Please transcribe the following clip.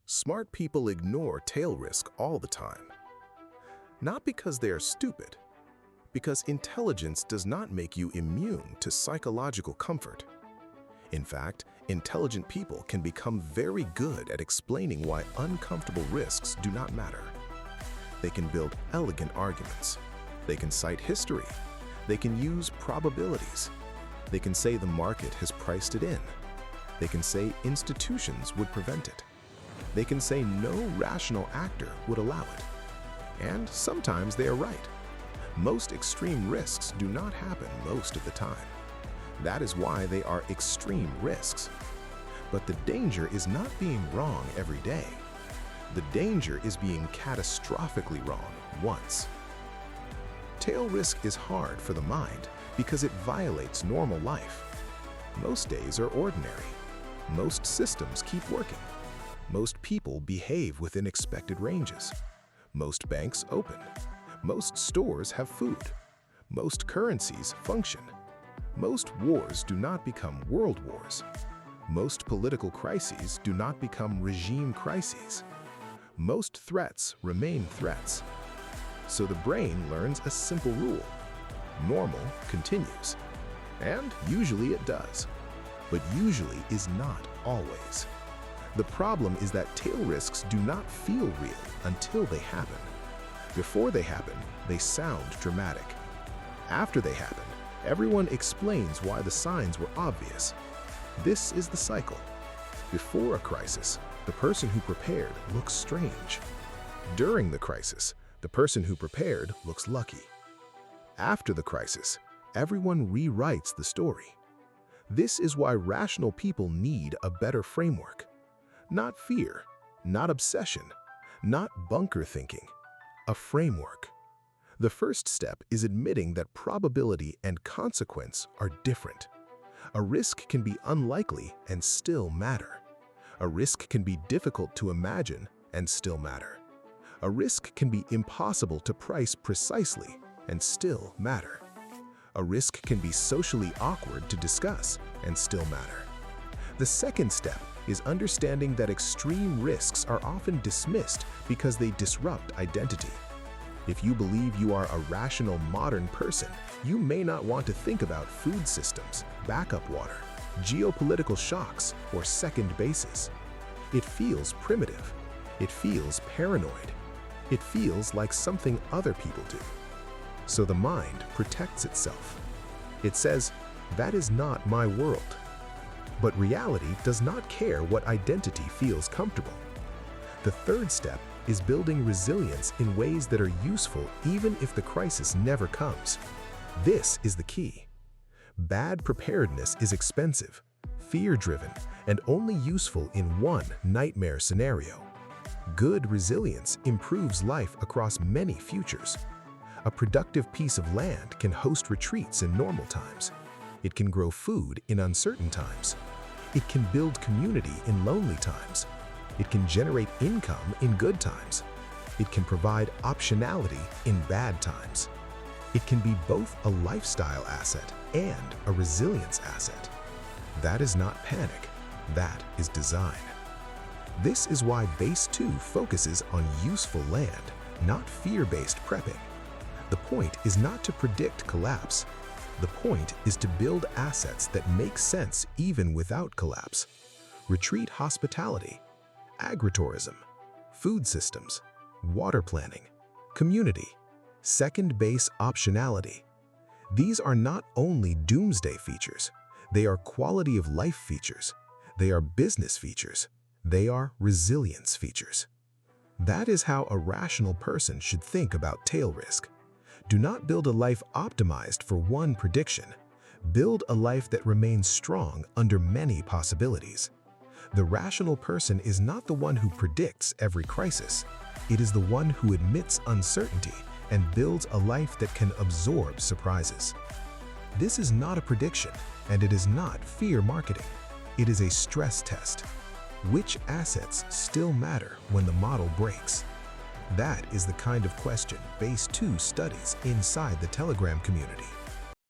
Smart people ignore tail risk all the time. Not because they are stupid, because intelligence does not make you immune to psychological comfort. In fact, intelligent people can become very good at explaining why uncomfortable risks do not matter. They can build elegant arguments. They can cite history. They can use probabilities. They can say the market has priced it in. They can say institutions would prevent it. They can say no rational actor would allow it. And sometimes they are right. Most extreme risks do not happen most of the time. That is why they are extreme risks. But the danger is not being wrong every day. The danger is being catastrophically wrong once. Tail risk is hard for the mind because it violates normal life. Most days are ordinary. Most systems keep working. Most people behave within expected ranges. Most banks open. Most stores have food. Most currencies function. Most wars do not become world wars. Most political crises do not become regime crises. Most threats remain threats. So the brain learns a simple rule. Normal continues. And usually it does. But usually is not always. The problem is that tail risks do not feel real until they happen. Before they happen, they sound dramatic. After they happen, everyone explains why the signs were obvious. This is the cycle. Before a crisis, the person who prepared looks strange. During the crisis, the person who prepared looks lucky. After the crisis, everyone rewrites the story. This is why rational people need a better framework. Not fear, not obsession, not bunker thinking. A framework. The first step is admitting that probability and consequence are different. A risk can be unlikely and still matter. A risk can be difficult to imagine and still matter. A risk can be impossible to price precisely and still matter. A risk can be socially awkward to discuss and still matter. The second step is understanding that extreme risks are often dismissed because they disrupt identity. If you believe you are a rational modern person, you may not want to think about food systems, backup water, geopolitical shocks, or second bases. It feels primitive. It feels paranoid. It feels like something other people do. So the mind protects itself. It says, "That is not my world." But reality does not care what identity feels comfortable. The third step is building resilience in ways that are useful even if the crisis never comes. This is the key. Bad preparedness is expensive, fear-driven, and only useful in one nightmare scenario. Good resilience improves life across many futures. A productive piece of land can host retreats in normal times. It can grow food in uncertain times. It can build community in lonely times. It can generate income in good times. It can provide optionality in bad times. It can be both a lifestyle asset and a resilience asset. That is not panic. That is design. This is why Base 2 focuses on useful land, not fear-based prepping. The point is not to predict collapse. The point is to build assets that make sense even without collapse. Retreat hospitality, agritourism, food systems, water planning, community, second base optionality. These are not only doomsday features. They are quality of life features. They are business features. They are resilience features. That is how a rational person should think about tail risk. Do not build a life optimized for one prediction. Build a life that remains strong under many possibilities. The rational person is not the one who predicts every crisis. It is the one who admits uncertainty and builds a life that can absorb surprises. This is not a prediction, and it is not fear marketing. It is a stress test. Which assets still matter when the model breaks? That is the kind of question Base 2 studies inside the Telegram community.